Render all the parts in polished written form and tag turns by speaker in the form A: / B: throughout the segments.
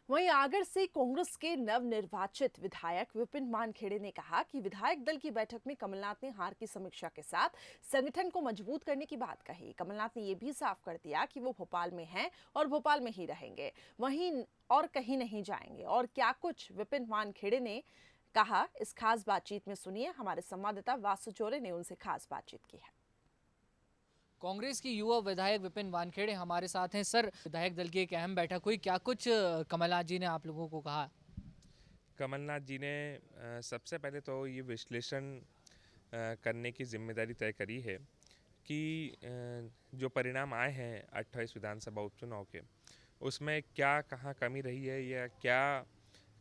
A: वहीं आगर से कांग्रेस के नवनिर्वाचित विधायक विपिन वानखेड़े ने कहा कि विधायक दल की बैठक में कमलनाथ ने हार की समीक्षा के साथ संगठन को मजबूत करने की बात कही। कमलनाथ ने यह भी साफ कर दिया कि वो भोपाल में हैं और भोपाल में ही रहेंगे, वहीं और कहीं नहीं जाएंगे। और क्या कुछ विपिन वानखेड़े ने कहा, इस खास बातचीत में सुनिए। हमारे संवाददाता वासु चोरे ने उनसे खास बातचीत की है।
B: कांग्रेस की युवा विधायक विपिन वानखेड़े हमारे साथ हैं। सर, विधायक दल की एक अहम बैठक हुई, क्या कुछ कमलनाथ जी ने आप लोगों को कहा?
C: कमलनाथ जी ने सबसे पहले तो ये विश्लेषण करने की जिम्मेदारी तय करी है कि जो परिणाम आए हैं 28 विधानसभा उपचुनाव के, उसमें क्या कहाँ कमी रही है या क्या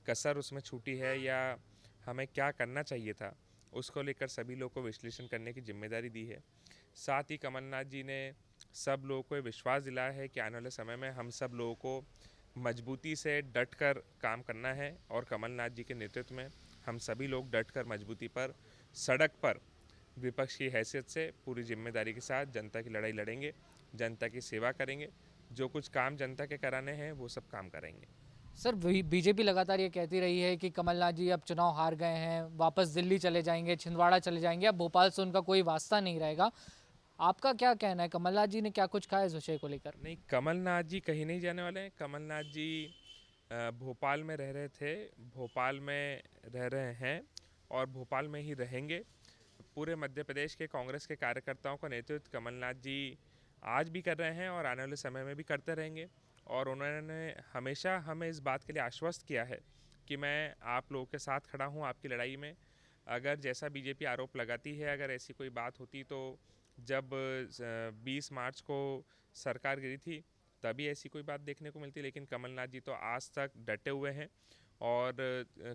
C: कसर उसमें छूटी है या हमें क्या करना चाहिए था, उसको लेकर सभी लोगों को विश्लेषण करने की जिम्मेदारी दी है। साथ ही कमलनाथ जी ने सब लोगों को विश्वास दिलाया है कि आने वाले समय में हम सब लोगों को मजबूती से डट कर काम करना है और कमलनाथ जी के नेतृत्व में हम सभी लोग डट कर मजबूती पर सड़क पर विपक्ष की हैसियत से पूरी जिम्मेदारी के साथ जनता की लड़ाई लड़ेंगे, जनता की सेवा करेंगे, जो कुछ काम जनता के कराने हैं वो सब काम करेंगे।
B: सर, बीजेपी लगातार ये कहती रही है कि कमलनाथ जी अब चुनाव हार गए हैं, वापस दिल्ली चले जाएंगे, छिंदवाड़ा चले जाएंगे, अब भोपाल से उनका कोई वास्ता नहीं रहेगा। आपका क्या कहना है? कमलनाथ जी ने क्या कुछ कहा इस विषय को लेकर?
C: नहीं, कमलनाथ जी कहीं नहीं जाने वाले हैं। कमलनाथ जी भोपाल में रह रहे थे, भोपाल में रह रहे हैं और भोपाल में ही रहेंगे। पूरे मध्य प्रदेश के कांग्रेस के कार्यकर्ताओं का नेतृत्व कमलनाथ जी आज भी कर रहे हैं और आने वाले समय में भी करते रहेंगे। और उन्होंने हमेशा हमें इस बात के लिए आश्वस्त किया है कि मैं आप लोगों के साथ खड़ा हूं आपकी लड़ाई में। अगर जैसा बीजेपी आरोप लगाती है, अगर ऐसी कोई बात होती तो जब 20 मार्च को सरकार गिरी थी तभी ऐसी कोई बात देखने को मिलती, लेकिन कमलनाथ जी तो आज तक डटे हुए हैं और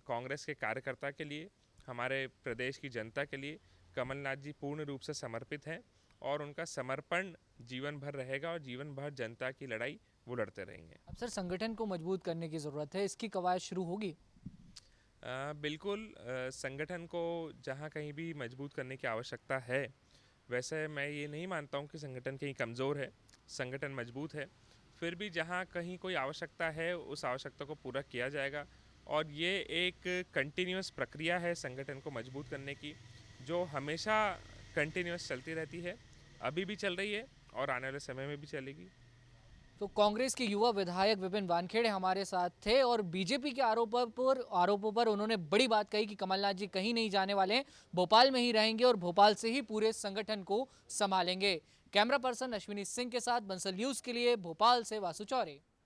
C: कांग्रेस के कार्यकर्ता के लिए, हमारे प्रदेश की जनता के लिए कमलनाथ जी पूर्ण रूप से समर्पित हैं और उनका समर्पण जीवन भर रहेगा और जीवन भर जनता की लड़ाई वो लड़ते रहेंगे।
B: अब सर, संगठन को मजबूत करने की ज़रूरत है, इसकी कवायद शुरू होगी?
C: बिल्कुल, संगठन को जहाँ कहीं भी मजबूत करने की आवश्यकता है, वैसे मैं ये नहीं मानता हूँ कि संगठन कहीं कमज़ोर है, संगठन मजबूत है। फिर भी जहाँ कहीं कोई आवश्यकता है उस आवश्यकता को पूरा किया जाएगा और ये एक कंटिन्यूअस प्रक्रिया है संगठन को मजबूत करने की, जो हमेशा कंटिन्यूअस चलती रहती है, अभी भी चल रही है और आने वाले समय में भी चलेगी।
B: तो कांग्रेस के युवा विधायक विपिन वानखेड़े हमारे साथ थे और बीजेपी के आरोपों पर उन्होंने बड़ी बात कही कि कमलनाथ जी कहीं नहीं जाने वाले हैं, भोपाल में ही रहेंगे और भोपाल से ही पूरे संगठन को संभालेंगे। कैमरा पर्सन अश्विनी सिंह के साथ बंसल न्यूज के लिए भोपाल से वासु चौरे।